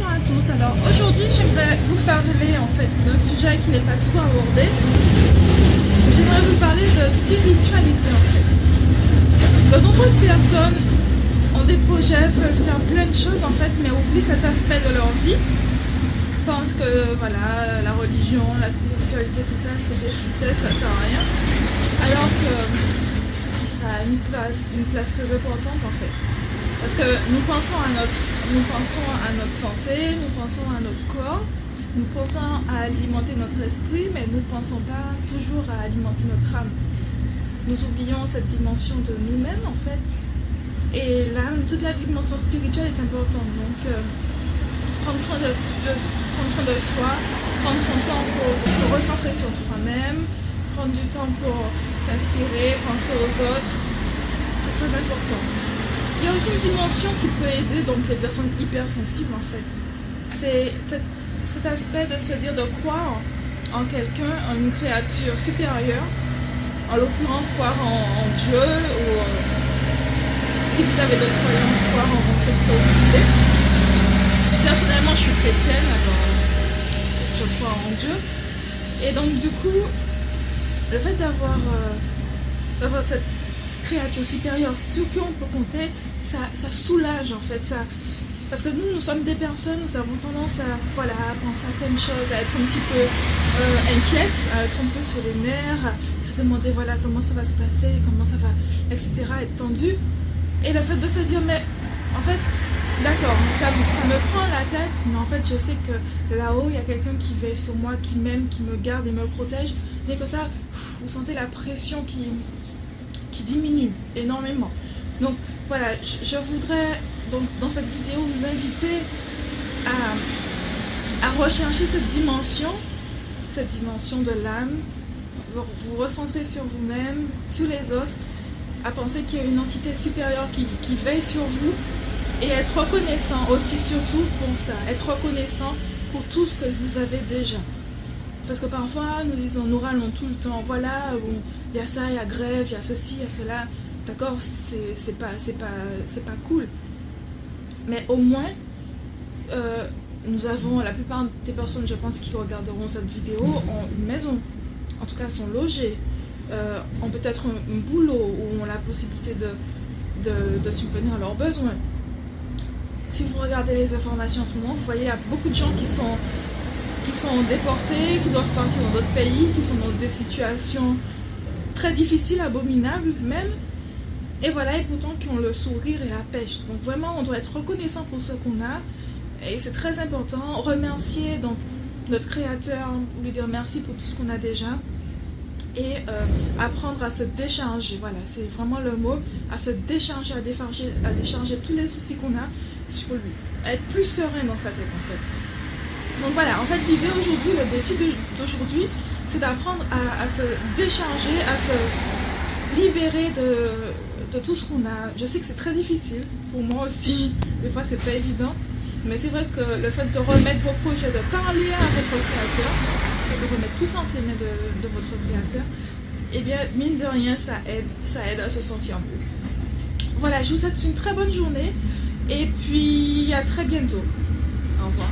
bonjour à tous. Alors aujourd'hui j'aimerais vous parler en fait d'un sujet qui n'est pas souvent abordé. J'aimerais vous parler de spiritualité en fait. De nombreuses personnes ont des projets, veulent faire plein de choses en fait, mais oublient cet aspect de leur vie. Pensent que voilà, la religion, la spiritualité, tout ça c'est des foutaises, ça sert à rien. Alors que ça a une place très importante en fait. Parce que nous pensons à notre santé, nous pensons à notre corps, nous pensons à alimenter notre esprit, mais nous ne pensons pas toujours à alimenter notre âme. Nous oublions cette dimension de nous-mêmes en fait. Et là, toute la dimension spirituelle est importante. Donc, prendre soin de soi, prendre son temps pour se recentrer sur soi-même, prendre du temps pour s'inspirer, penser aux autres, c'est très important. Il y a aussi une dimension qui peut aider donc les personnes hypersensibles en fait. C'est cet aspect de se dire de croire en quelqu'un, en une créature supérieure, en l'occurrence croire en Dieu ou si vous avez d'autres croyances, croire en ce que vous voulez. Personnellement je suis chrétienne, alors je crois en Dieu. Et donc du coup, le fait d'avoir cette créature supérieure sur qui on peut compter, ça soulage en fait, parce que nous sommes des personnes, nous avons tendance à penser à plein de choses, à être un petit peu inquiètes, à être un peu sur les nerfs, à se demander voilà comment ça va se passer, comment ça va, etc., être tendu. Et le fait de se dire mais en fait d'accord, ça me prend la tête, mais en fait je sais que là-haut il y a quelqu'un qui veille sur moi, qui m'aime, qui me garde et me protège. Dès que ça, vous sentez la pression qui diminue énormément. Donc voilà, je voudrais donc dans cette vidéo vous inviter à rechercher cette dimension de l'âme, vous recentrer sur vous-même, sur les autres, à penser qu'il y a une entité supérieure qui veille sur vous et être reconnaissant aussi, surtout pour ça, être reconnaissant pour tout ce que vous avez déjà. Parce que parfois nous râlons tout le temps, voilà, il y a ça, il y a grève, il y a ceci, il y a cela, d'accord, c'est pas cool. Mais au moins, nous avons, la plupart des personnes, je pense, qui regarderont cette vidéo, ont une maison, en tout cas sont logées, ont peut-être un boulot où ont la possibilité de subvenir à leurs besoins. Si vous regardez les informations en ce moment, vous voyez, il y a beaucoup de gens qui sont déportés, qui doivent partir dans d'autres pays, qui sont dans des situations très difficiles, abominables même, et voilà, et pourtant qui ont le sourire et la pêche. Donc vraiment, on doit être reconnaissant pour ce qu'on a, et c'est très important. Remercier donc notre créateur, lui dire merci pour tout ce qu'on a déjà, et apprendre à se décharger, voilà, c'est vraiment le mot, à se décharger, à décharger tous les soucis qu'on a sur lui, à être plus serein dans sa tête en fait. Donc voilà, en fait l'idée aujourd'hui, le défi d'aujourd'hui, c'est d'apprendre à se décharger, à se libérer de tout ce qu'on a. Je sais que c'est très difficile, pour moi aussi, des fois c'est pas évident, mais c'est vrai que le fait de remettre vos projets, de parler à votre créateur, de remettre tout ça entre les mains de votre créateur, et bien mine de rien ça aide à se sentir mieux. Voilà, je vous souhaite une très bonne journée, et puis à très bientôt. Au revoir.